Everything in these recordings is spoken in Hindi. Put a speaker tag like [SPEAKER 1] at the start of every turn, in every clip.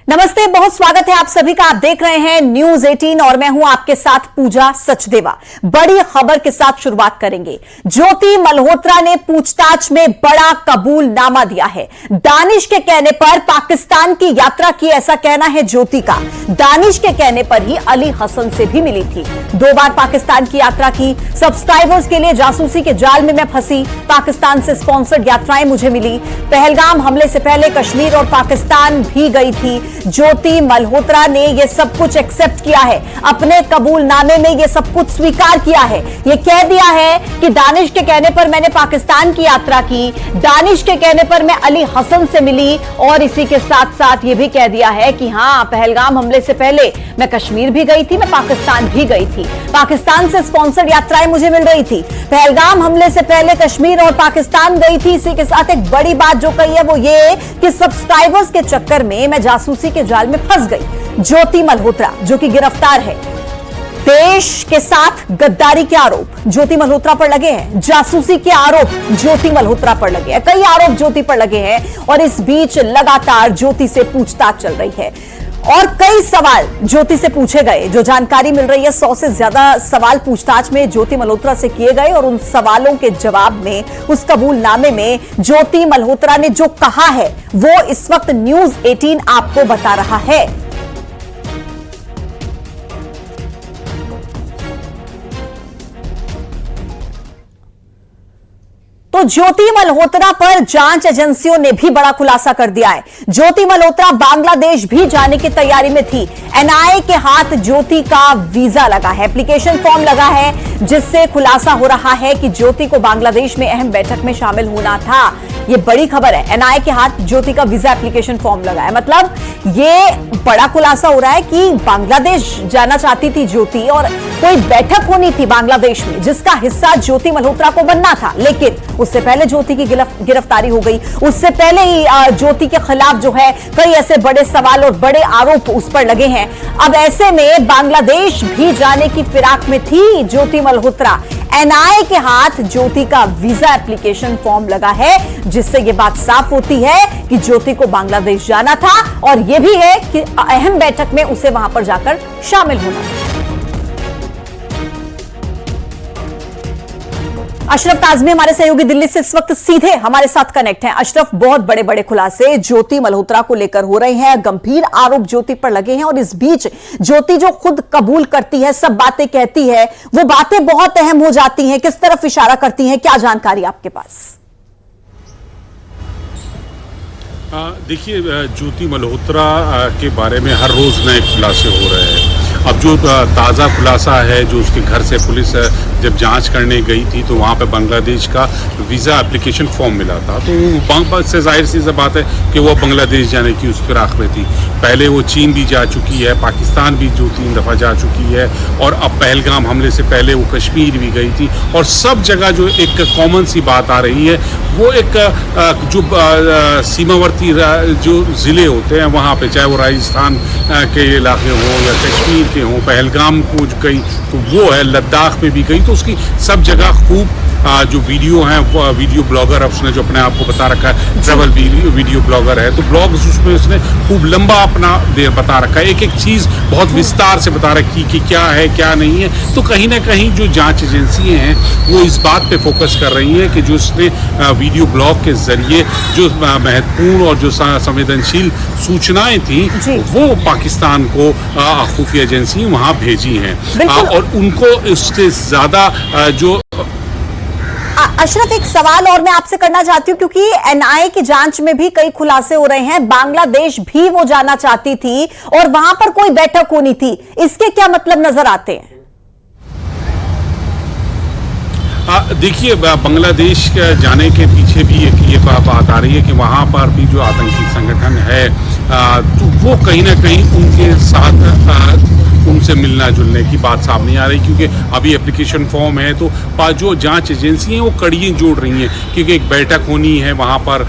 [SPEAKER 1] नमस्ते, बहुत स्वागत है आप सभी का। आप देख रहे हैं न्यूज 18 और मैं हूं आपके साथ पूजा सचदेवा। बड़ी खबर के साथ शुरुआत करेंगे। ज्योति मल्होत्रा ने पूछताछ में बड़ा कबूलनामा दिया है। दानिश के कहने पर पाकिस्तान की यात्रा की, ऐसा कहना है ज्योति का। दानिश के कहने पर ही अली हसन से भी मिली थी। 2 बार पाकिस्तान की यात्रा की। सब्सक्राइबर्स के लिए जासूसी के जाल में मैं फंसी। पाकिस्तान से स्पॉन्सर्ड यात्राएं मुझे मिली। पहलगाम हमले से पहले कश्मीर और पाकिस्तान भी गई थी। ज्योति मल्होत्रा ने यह सब कुछ एक्सेप्ट किया है, अपने कबूलनामे में यह सब कुछ स्वीकार किया है। यह कह दिया है कि दानिश के कहने पर मैंने पाकिस्तान की यात्रा की, दानिश के कहने पर मैं अली हसन से मिली, और इसी के साथ साथ यह भी कह दिया है कि हां, पहलगाम हमले से पहले मैं कश्मीर भी गई थी, मैं पाकिस्तान भी गई थी। पाकिस्तान से स्पॉन्सर्ड यात्राएं मुझे मिल रही थी। पहलगाम हमले से पहले कश्मीर और पाकिस्तान गई थी। इसी के साथ एक बड़ी बात जो कही है वो ये कि सब्सक्राइबर्स के चक्कर में मैं जासूसी के जाल में फंस गई। ज्योति मल्होत्रा जो कि गिरफ्तार है। देश के साथ गद्दारी के आरोप ज्योति मल्होत्रा पर लगे हैं। जासूसी के आरोप ज्योति मल्होत्रा पर लगे हैं। कई आरोप ज्योति पर लगे हैं और इस बीच लगातार ज्योति से पूछताछ चल रही है और कई सवाल ज्योति से पूछे गए। जो जानकारी मिल रही है, 100 से ज्यादा सवाल पूछताछ में ज्योति मल्होत्रा से किए गए और उन सवालों के जवाब में, उस कबूलनामे में ज्योति मल्होत्रा ने जो कहा है वो इस वक्त न्यूज 18 आपको बता रहा है। तो ज्योति मल्होत्रा पर जांच एजेंसियों ने भी बड़ा खुलासा कर दिया है। ज्योति मल्होत्रा बांग्लादेश भी जाने की तैयारी में थी। एनआईए के हाथ ज्योति का वीजा लगा है, एप्लीकेशन फॉर्म लगा है, जिससे खुलासा हो रहा है कि ज्योति को बांग्लादेश में अहम बैठक में शामिल होना था। यह बड़ी खबर है। एनआईए के हाथ ज्योति का वीजा एप्लीकेशन फॉर्म लगा है, मतलब ये बड़ा खुलासा हो रहा है कि बांग्लादेश जाना चाहती थी ज्योति और कोई बैठक होनी थी बांग्लादेश में जिसका हिस्सा ज्योति मल्होत्रा को बनना था। लेकिन उससे पहले ज्योति की गिरफ्तारी हो गई। उससे पहले ही ज्योति के खिलाफ जो है कई ऐसे बड़े सवाल और बड़े आरोप उस पर लगे हैं। अब ऐसे में बांग्लादेश भी जाने की फिराक में थी ज्योति मल्होत्रा। एनआईए के हाथ ज्योति का वीजा एप्लीकेशन फॉर्म लगा है, जिससे यह बात साफ होती है कि ज्योति को बांग्लादेश जाना था और यह भी है कि अहम बैठक में उसे वहां पर जाकर शामिल होना था। अशरफ ताजमी हमारे सहयोगी दिल्ली से इस वक्त सीधे हमारे साथ कनेक्ट हैं। अशरफ, बहुत बड़े बड़े खुलासे ज्योति मल्होत्रा को लेकर हो रहे हैं। गंभीर आरोप ज्योति पर लगे हैं और इस बीच ज्योति जो खुद कबूल करती है, सब बातें कहती है, वो बातें बहुत अहम हो जाती हैं। किस तरफ इशारा करती हैं, क्या जानकारी आपके पास?
[SPEAKER 2] देखिए, ज्योति मल्होत्रा के बारे में हर रोज नए खुलासे हो रहे हैं। अब जो ताज़ा खुलासा है, जो उसके घर से पुलिस जब जांच करने गई थी तो वहाँ पे बांग्लादेश का वीज़ा एप्लीकेशन फॉर्म मिला था। तो से जाहिर सी बात है कि वो बांग्लादेश जाने की उस फिराक में थी। पहले वो चीन भी जा चुकी है, पाकिस्तान भी 2-3 दफ़ा जा चुकी है और अब पहलगाम हमले से पहले वो कश्मीर भी गई थी। और सब जगह जो एक कॉमन सी बात आ रही है वो एक जो सीमावर्ती जो ज़िले होते हैं वहाँ पे, चाहे वो राजस्थान के इलाके हों या कश्मीर के हों, पहलगाम को गई तो वो है, लद्दाख में भी गई, तो उसकी सब जगह खूब जो वीडियो हैं, वीडियो ब्लॉगर, उसने जो अपने आप को बता रखा है ट्रैवल वीडियो ब्लॉगर है, तो ब्लॉग्स उसमें उसने खूब लंबा अपना बता रखा है, एक एक चीज़ बहुत विस्तार से बता रखी कि क्या है क्या नहीं है। तो कहीं ना कहीं जो जांच एजेंसियां हैं वो इस बात पे फोकस कर रही हैं कि जो उसने वीडियो ब्लॉग के जरिए जो महत्वपूर्ण और जो संवेदनशील सूचनाएं थी वो पाकिस्तान को खुफिया एजेंसी वहाँ भेजी हैं और उनको उससे ज़्यादा जो
[SPEAKER 1] अशरफ, एक सवाल और मैं आपसे करना चाहती हूं, क्योंकि एनआईए की जांच में भी कई खुलासे हो रहे हैं। बांग्लादेश भी वो जाना चाहती थी और वहां पर कोई बैठक होनी थी। इसके क्या मतलब नजर आते हैं?
[SPEAKER 2] देखिए, बांग्लादेश जाने के पीछे भी ये बात आ रही है कि वहाँ पर भी जो आतंकी संगठन है तो वो कहीं ना कहीं उनके साथ उनसे मिलना जुलने की बात सामने आ रही, क्योंकि अभी एप्लीकेशन फॉर्म है तो जो जांच एजेंसी हैं वो कड़ियाँ जोड़ रही हैं, क्योंकि एक बैठक होनी है वहाँ पर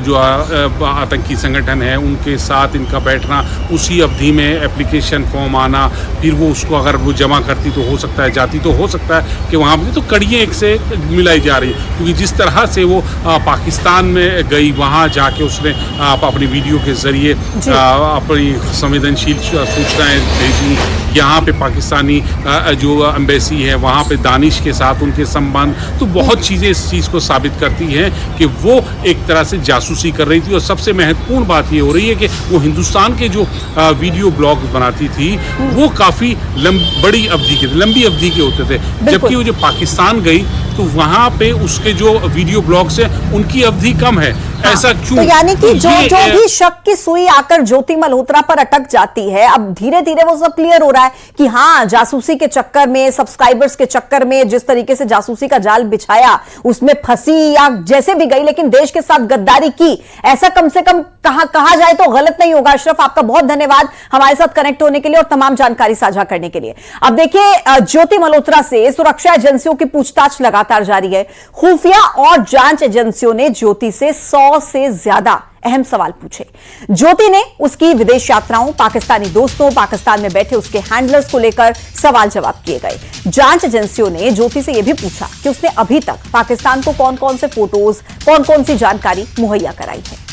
[SPEAKER 2] जो आतंकी संगठन है उनके साथ इनका बैठना, उसी अवधि में एप्लीकेशन फॉर्म आना, फिर वो उसको अगर वो जमा करती तो हो सकता है, जाती तो हो सकता है कि वहाँ पर, तो कड़ियाँ एक से मिलाई जा रही है। क्योंकि जिस तरह से वो पाकिस्तान में गई, वहाँ जाके उसने अपनी वीडियो के जरिए अपनी संवेदनशील सूचनाएं भेजी। यहाँ पे पाकिस्तानी जो एम्बेसी है वहाँ पे दानिश के साथ उनके संबंध, तो बहुत चीज़ें इस चीज़ को साबित करती हैं कि वो एक तरह से जासूसी कर रही थी। और सबसे महत्वपूर्ण बात ये हो रही है कि वो हिंदुस्तान के जो वीडियो ब्लॉग बनाती थी वो काफ़ी लंबी अवधि के होते थे, जबकि वो जो पाकिस्तान गई तो वहाँ पे उसके जो वीडियो ब्लॉग्स हैं उनकी अवधि कम है। हाँ, ऐसा क्यों?
[SPEAKER 1] तो यानी कि जो भी शक की सुई आकर ज्योति मल्होत्रा पर अटक जाती है, अब धीरे धीरे वो सब क्लियर हो रहा है कि हाँ, जासूसी के चक्कर में, सब्सक्राइबर्स के चक्कर में जिस तरीके से जासूसी का जाल बिछाया उसमें फंसी या जैसे भी गई, लेकिन देश के साथ गद्दारी की, ऐसा कम से कम कहा जाए तो गलत नहीं होगा। अशरफ, आपका बहुत धन्यवाद हमारे साथ कनेक्ट होने के लिए और तमाम जानकारी साझा करने के लिए। अब देखिए, ज्योति मल्होत्रा से सुरक्षा एजेंसियों की पूछताछ लगातार जारी है। खुफिया और जांच एजेंसियों ने ज्योति से 100 से ज्यादा अहम सवाल पूछे। ज्योति ने उसकी विदेश यात्राओं, पाकिस्तानी दोस्तों, पाकिस्तान में बैठे उसके हैंडलर्स को लेकर सवाल जवाब किए गए। जांच एजेंसियों ने ज्योति से यह भी पूछा कि उसने अभी तक पाकिस्तान को कौन कौन से फोटोज, कौन कौन सी जानकारी मुहैया कराई है।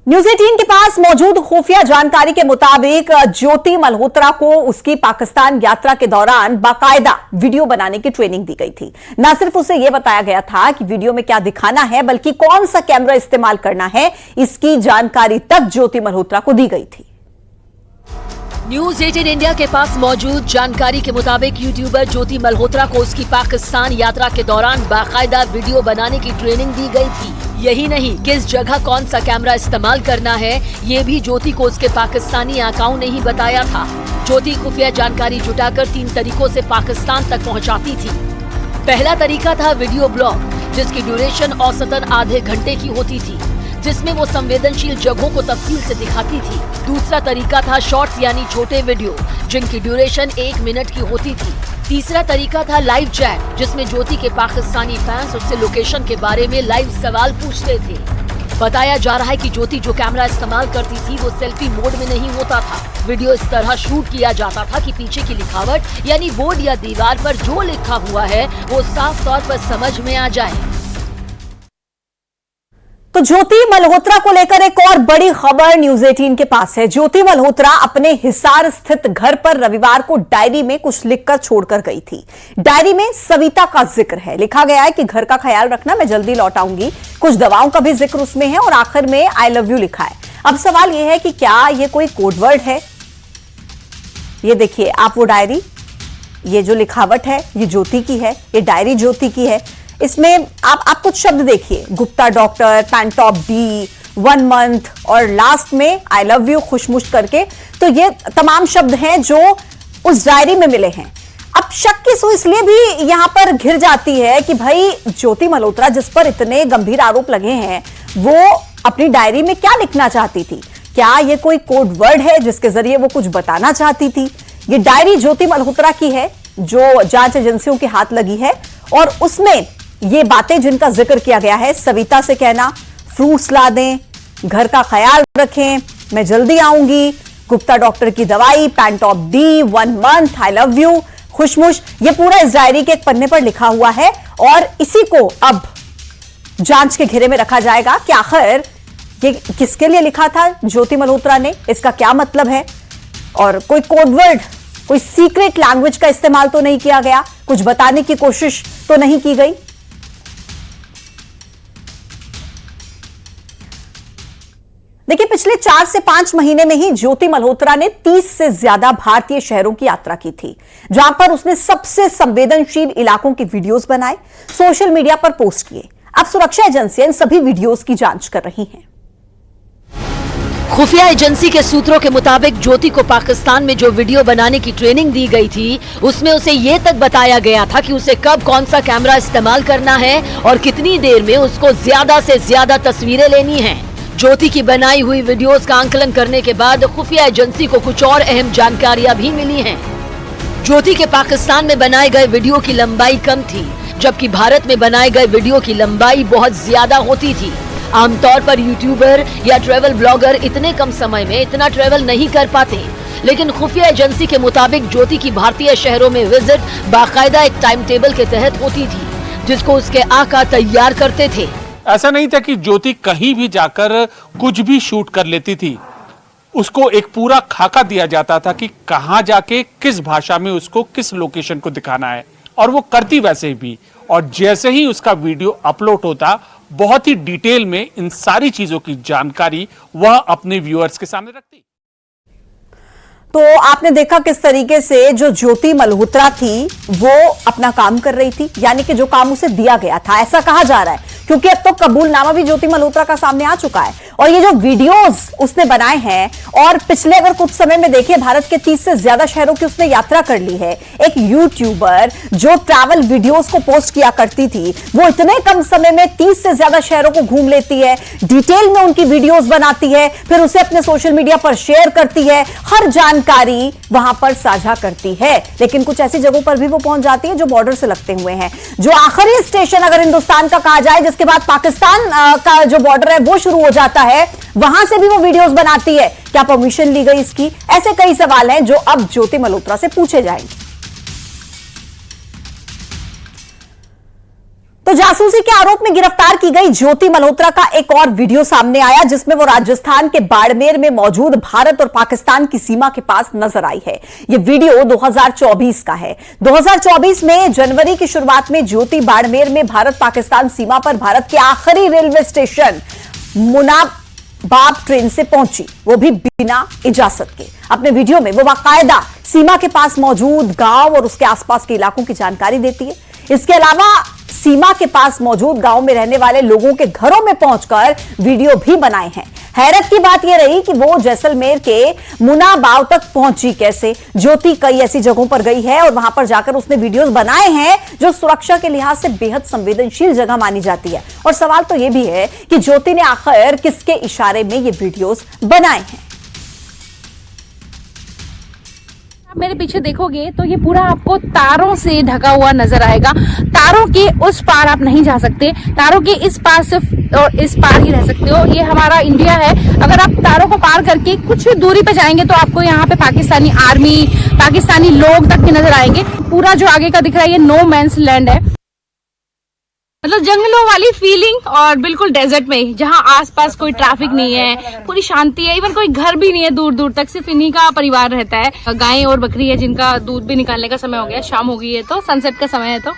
[SPEAKER 1] न्यूज़ 18 के पास मौजूद खुफिया जानकारी के मुताबिक ज्योति मल्होत्रा को उसकी पाकिस्तान यात्रा के दौरान बाकायदा वीडियो बनाने की ट्रेनिंग दी गई थी। न सिर्फ उसे यह बताया गया था कि वीडियो में क्या दिखाना है, बल्कि कौन सा कैमरा इस्तेमाल करना है, इसकी जानकारी तक ज्योति मल्होत्रा को दी गई थी।
[SPEAKER 3] न्यूज़ 18 इंडिया के पास मौजूद जानकारी के मुताबिक यूट्यूबर ज्योति मल्होत्रा को उसकी पाकिस्तान यात्रा के दौरान बाकायदा वीडियो बनाने की ट्रेनिंग दी गई थी। यही नहीं, किस जगह कौन सा कैमरा इस्तेमाल करना है ये भी ज्योति को उसके पाकिस्तानी आकाओं ने ही बताया था। ज्योति खुफिया जानकारी जुटाकर 3 तरीकों से पाकिस्तान तक पहुंचाती थी। पहला तरीका था वीडियो ब्लॉग, जिसकी ड्यूरेशन औसतन आधे घंटे की होती थी, जिसमें वो संवेदनशील जगहों को तफसील से दिखाती थी। दूसरा तरीका था शॉर्ट्स यानी छोटे वीडियो, जिनकी ड्यूरेशन 1 मिनट की होती थी। तीसरा तरीका था लाइव चैट, जिसमें ज्योति के पाकिस्तानी फैंस उससे लोकेशन के बारे में लाइव सवाल पूछते थे। बताया जा रहा है कि ज्योति जो कैमरा इस्तेमाल करती थी वो सेल्फी मोड में नहीं होता था। वीडियो इस तरह शूट किया जाता था कि पीछे की लिखावट यानी बोर्ड या दीवार पर जो लिखा हुआ है वो साफ तौर पर समझ में आ जाए।
[SPEAKER 1] तो ज्योति मल्होत्रा को लेकर एक और बड़ी खबर न्यूज़ 18 के पास है। ज्योति मल्होत्रा अपने हिसार स्थित घर पर रविवार को डायरी में कुछ लिखकर छोड़कर गई थी। डायरी में सविता का जिक्र है। लिखा गया है कि घर का ख्याल रखना, मैं जल्दी लौट आऊंगी। कुछ दवाओं का भी जिक्र उसमें है और आखिर में आई लव यू लिखा है। अब सवाल यह है कि क्या यह कोई कोडवर्ड है? ये देखिए आप वो डायरी, ये जो लिखावट है ये ज्योति की है, ये डायरी ज्योति की है। इसमें आप कुछ शब्द देखिए, गुप्ता डॉक्टर, पैंटॉप डी, 1 मंथ और लास्ट में आई लव यू खुशमुश करके। तो ये तमाम शब्द हैं जो उस डायरी में मिले हैं। अब शक की सुई इसलिए भी यहां पर घिर जाती है कि भाई ज्योति मल्होत्रा जिस पर इतने गंभीर आरोप लगे हैं, वो अपनी डायरी में क्या लिखना चाहती थी? क्या ये कोई कोड वर्ड है जिसके जरिए वो कुछ बताना चाहती थी? ये डायरी ज्योति मल्होत्रा की है जो जांच एजेंसियों के हाथ लगी है और उसमें ये बातें जिनका जिक्र किया गया है, सविता से कहना फ्रूट्स ला दें, घर का ख्याल रखें, मैं जल्दी आऊंगी, गुप्ता डॉक्टर की दवाई, Pantop D, 1 month, I love you, खुशमुश, ये पूरा इस डायरी के एक पन्ने पर लिखा हुआ है। और इसी को अब जांच के घेरे में रखा जाएगा कि आखिर ये किसके लिए लिखा था ज्योति मल्होत्रा ने, इसका क्या मतलब है, और कोई कोडवर्ड, कोई सीक्रेट लैंग्वेज का इस्तेमाल तो नहीं किया गया, कुछ बताने की कोशिश तो नहीं की गई। देखिए, पिछले 4 से 5 महीने में ही ज्योति मल्होत्रा ने 30 से ज्यादा भारतीय शहरों की यात्रा की थी, जहां पर उसने सबसे संवेदनशील इलाकों के वीडियोस बनाए, सोशल मीडिया पर पोस्ट किए। अब सुरक्षा एजेंसियां इन सभी वीडियोस की जांच कर रही हैं।
[SPEAKER 3] खुफिया एजेंसी के सूत्रों के मुताबिक ज्योति को पाकिस्तान में जो वीडियो बनाने की ट्रेनिंग दी गई थी, उसमें उसे ये तक बताया गया था कि उसे कब कौन सा कैमरा इस्तेमाल करना है और कितनी देर में उसको ज्यादा से ज्यादा तस्वीरें लेनी हैं। ज्योति की बनाई हुई वीडियोस का आंकलन करने के बाद खुफिया एजेंसी को कुछ और अहम जानकारियां भी मिली हैं। ज्योति के पाकिस्तान में बनाए गए वीडियो की लंबाई कम थी, जबकि भारत में बनाए गए वीडियो की लंबाई बहुत ज्यादा होती थी। आमतौर पर यूट्यूबर या ट्रैवल ब्लॉगर इतने कम समय में इतना ट्रैवल नहीं कर पाते, लेकिन खुफिया एजेंसी के मुताबिक ज्योति की भारतीय शहरों में विजिट बाकायदा एक टाइम टेबल के तहत होती थी, जिसको उसके आका तैयार करते थे।
[SPEAKER 4] ऐसा नहीं था कि ज्योति कहीं भी जाकर कुछ भी शूट कर लेती थी। उसको एक पूरा खाका दिया जाता था कि कहां जाके किस भाषा में उसको किस लोकेशन को दिखाना है, और वो करती वैसे भी। और जैसे ही उसका वीडियो अपलोड होता, बहुत ही डिटेल में इन सारी चीजों की जानकारी वह अपने व्यूअर्स के सामने रखती।
[SPEAKER 1] तो आपने देखा किस तरीके से जो ज्योति मल्होत्रा थी वो अपना काम कर रही थी, यानी कि जो काम उसे दिया गया था, ऐसा कहा जा रहा है, क्योंकि अब तो कबूलनामा भी ज्योति मल्होत्रा का सामने आ चुका है। और ये जो वीडियोस उसने बनाए हैं, और पिछले अगर कुछ समय में देखिए भारत के 30 से ज्यादा शहरों की उसने यात्रा कर ली है। एक यूट्यूबर जो ट्रैवल वीडियोस को पोस्ट किया करती थी, वो इतने कम समय में 30 से ज्यादा शहरों को घूम लेती है, डिटेल में उनकी वीडियोस बनाती है, फिर उसे अपने सोशल मीडिया पर शेयर करती है, हर जानकारी वहां पर साझा करती है। लेकिन कुछ ऐसी जगहों पर भी वो पहुंच जाती है जो बॉर्डर से लगते हुए हैं। जो आखिरी स्टेशन अगर हिंदुस्तान का कहा जाए, जिसके बाद पाकिस्तान का जो बॉर्डर है वो शुरू हो जाता है, वहां से भी वो वीडियोस बनाती है। क्या परमिशन ली गई इसकी? ऐसे कई सवाल हैं जो अब ज्योति मल्होत्रा से पूछे जाएंगे। तो जासूसी के आरोप में गिरफ्तार की गई ज्योति मल्होत्रा का एक और वीडियो सामने आया, जिसमें वो राजस्थान के बाड़मेर में मौजूद भारत और पाकिस्तान की सीमा के पास नजर आई है। यह वीडियो 2024 का है। 2024 में जनवरी की शुरुआत में ज्योति बाड़मेर में भारत पाकिस्तान सीमा पर भारत के आखिरी रेलवे स्टेशन मुनाबाब ट्रेन से पहुंची, वो भी बिना इजाजत के। अपने वीडियो में वो बाकायदा सीमा के पास मौजूद गांव और उसके आसपास के इलाकों की जानकारी देती है। इसके अलावा सीमा के पास मौजूद गांव में रहने वाले लोगों के घरों में पहुंचकर वीडियो भी बनाए हैं। हैरत की बात यह रही कि वो जैसलमेर के मुनाबाव तक पहुंची कैसे। ज्योति कई ऐसी जगहों पर गई है और वहां पर जाकर उसने वीडियोस बनाए हैं जो सुरक्षा के लिहाज से बेहद संवेदनशील जगह मानी जाती है। और सवाल तो यह भी है कि ज्योति ने आखिर किसके इशारे में ये वीडियोस बनाए हैं।
[SPEAKER 5] मेरे पीछे देखोगे तो ये पूरा आपको तारों से ढका हुआ नजर आएगा। तारों के उस पार आप नहीं जा सकते, तारों के इस पार सिर्फ और इस पार ही रह सकते हो। ये हमारा इंडिया है। अगर आप तारों को पार करके कुछ दूरी पे जाएंगे तो आपको यहाँ पे पाकिस्तानी आर्मी, पाकिस्तानी लोग तक के नजर आएंगे। पूरा जो आगे का दिख रहा है ये नो मैंस लैंड है, मतलब जंगलों वाली फीलिंग, और बिल्कुल डेजर्ट में जहाँ आसपास कोई ट्रैफिक नहीं है, पूरी शांति है। इवन कोई घर भी नहीं है दूर दूर तक, सिर्फ इन्हीं का परिवार रहता है। गायें और बकरी है जिनका दूध भी निकालने का समय हो गया, शाम हो गई है तो सनसेट का समय है तो